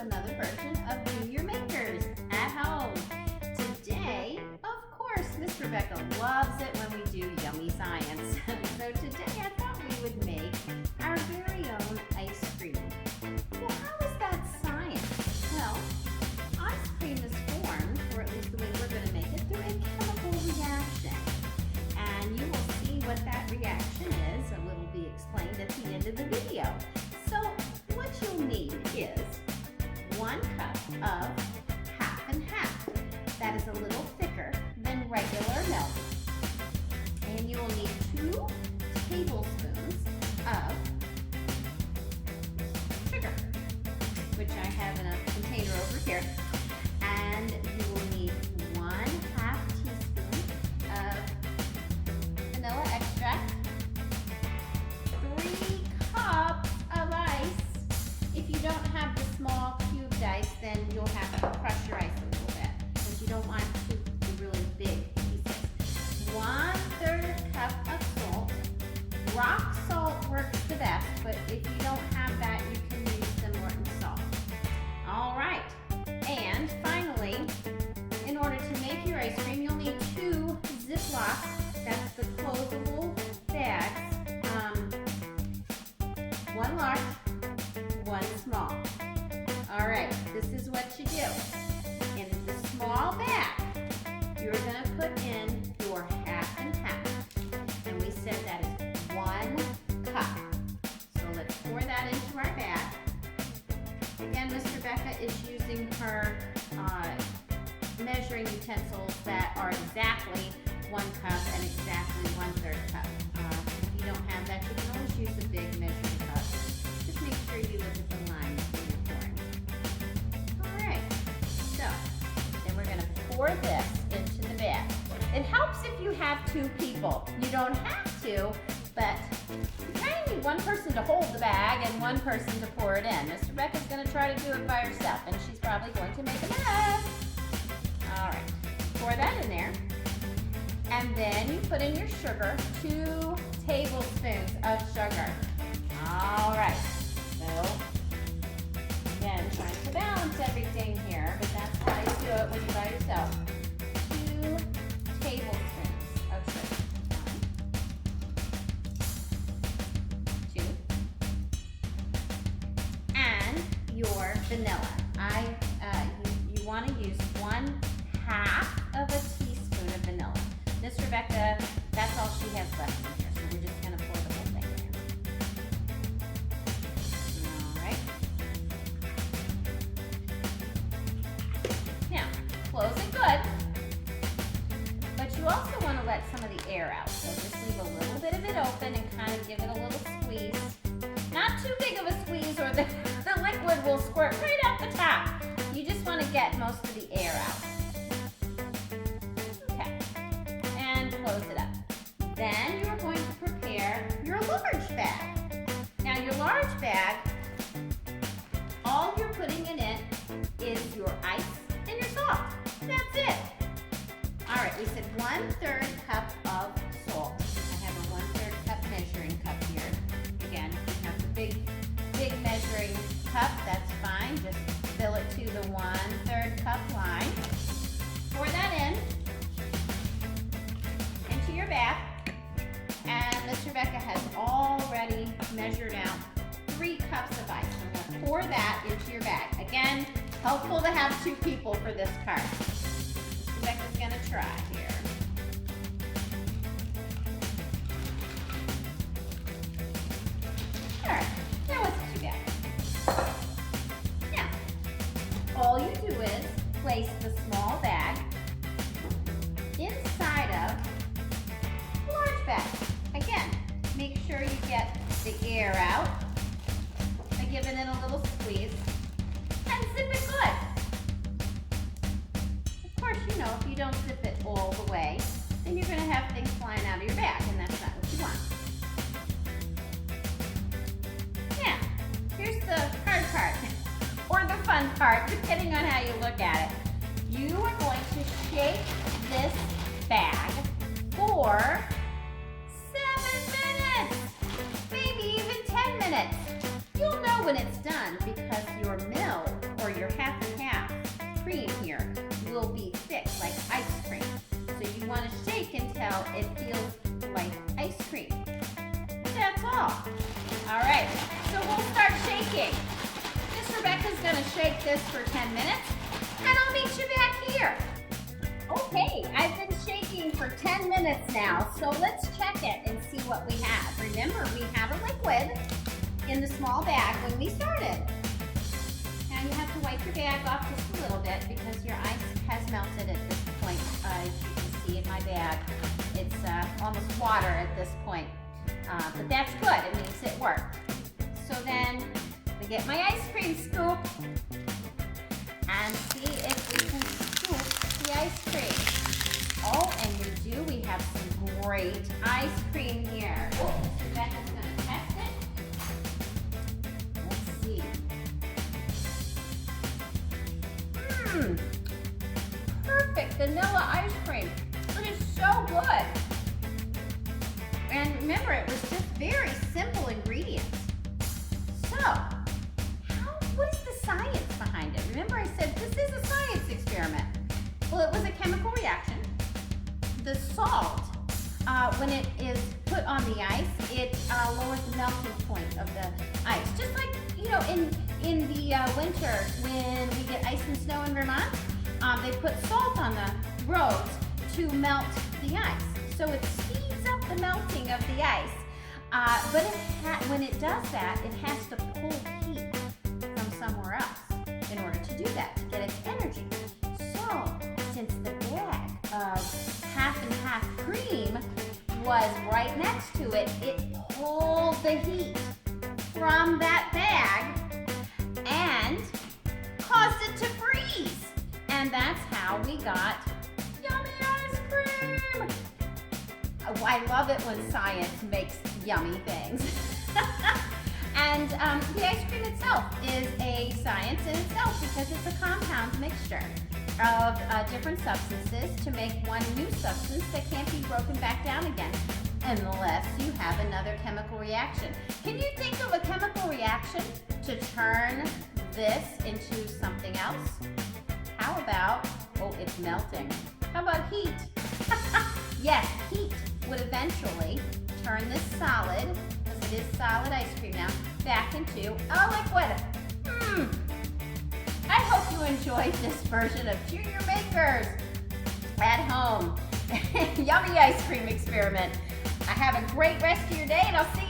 another version of Do Your Makers at Home. Today, of course, Miss Rebecca loves it when we do yummy science. So today I thought we would make our very own ice cream. Well, how is that science? Well, ice cream is formed, or at least the way we're going to make it, through a chemical reaction. And you will see what that reaction is, and it will be explained at the end of the video. So what you'll need is 1 cup of half and half. That is a little thicker than regular milk. And you will need 2 tablespoons of sugar, which I have in a container over here. And you will need 1/2 teaspoon of vanilla extract, 3 cups of ice. If you don't have the small cubed ice, then you'll have to crush your ice a little bit, because you don't want the really big pieces. 1/3 cup of salt. Rock salt works the best, but if you don't have that, you can use the Morton salt. All right, and finally, in order to make your ice cream, you'll need 2 Ziplocs. That's the closable bags. 1 large, 1 small. All right, this is what you do. In the small bag, you're gonna put in your half and half. And we said that is 1 cup. So let's pour that into our bag. Again, Miss Rebecca is using her measuring utensils that are exactly 1 cup and exactly 1/3 cup. If you don't have that, you can always use a big measuring cup. Just make sure you look at the line when you're pouring. All right, so then we're going to pour this into the bag. It helps if you have 2 people. You don't have to, but you kind of need 1 person to hold the bag and 1 person to pour it in. Miss Rebecca's going to try to do it by herself, and she's probably going to make a mess. All right, pour that in there. And then you put in your sugar, 2 tablespoons of sugar. All right, so again, trying to balance everything here, but that's how you do it when you're by yourself. 2 tablespoons of sugar. 1, 2, and your vanilla. You want to use 1/2 of a teaspoon of vanilla. Miss Rebecca, that's all she has left in here, so we're just going to pour the whole thing in. All right. Now, close it good, but you also want to let some of the air out. So just leave a little bit of it open and kind of give it a little squeeze. Not too big of a squeeze or the liquid will squirt right out the top. You just want to get most of the air out. Close it up. Then you're going to prepare your large bag. Now your large bag, all you're putting in it is your ice and your salt. That's it. All right, we said 1/3 cup of salt. I have a 1/3 cup measuring cup here. Again, if you have the big measuring cup, that's fine. Just fill it to the 1/3 cup line. Pour that in your bag, and Miss Rebecca has already measured out 3 cups of ice. I'm going to pour that into your bag. Again, helpful to have 2 people for this part. Miss Rebecca's going to try here. All right, that wasn't too bad. Now, all you do is place the small bag inside of bag. Again, make sure you get the air out by giving it a little squeeze and zip it good. Of course, you know, if you don't zip it all the way, then you're going to have things flying out of your bag, and that's not what you want. Now, here's the hard part, or the fun part, depending on how you look at it. You are going to shake this bag for 7 minutes, maybe even 10 minutes. You'll know when it's done because your mill or gonna shake this for 10 minutes and I'll meet you back here. Okay, I've been shaking for 10 minutes now, so let's check it and see what we have. Remember, we had a liquid in the small bag when we started. Now you have to wipe your bag off just a little bit because your ice has melted at this point. As you can see in my bag, it's almost water at this point. But that's good, it means it worked. So then, I get my ice cream scoop and see if we can scoop the ice cream. Oh, and we do, we have some great ice cream here. Oh, Rebecca's gonna test it. Let's see. Perfect vanilla ice cream. It is so good. And remember, it was just very simple ingredients. So, what is the science behind it? Remember I said this is a science experiment. Well, it was a chemical reaction. The salt, when it is put on the ice, it lowers the melting point of the ice. Just like, you know, in the winter when we get ice and snow in Vermont, they put salt on the roads to melt the ice. So it speeds up the melting of the ice. But when it does that, it has to pull heat from somewhere else in order to do that, to get its energy. So, since the bag of half and half cream was right next to it, it pulled the heat from that bag and caused it to freeze. And that's how we got yummy ice cream. Oh, I love it when science makes yummy things. And the ice cream itself is a science in itself because it's a compound mixture of different substances to make one new substance that can't be broken back down again unless you have another chemical reaction. Can you think of a chemical reaction to turn this into something else? How about, oh, it's melting. How about heat? Yes, heat would eventually turn this solid, because it is solid ice cream now, back into a liquid. I hope you enjoyed this version of Junior Bakers at home. Yummy ice cream experiment. Have a great rest of your day, and I'll see you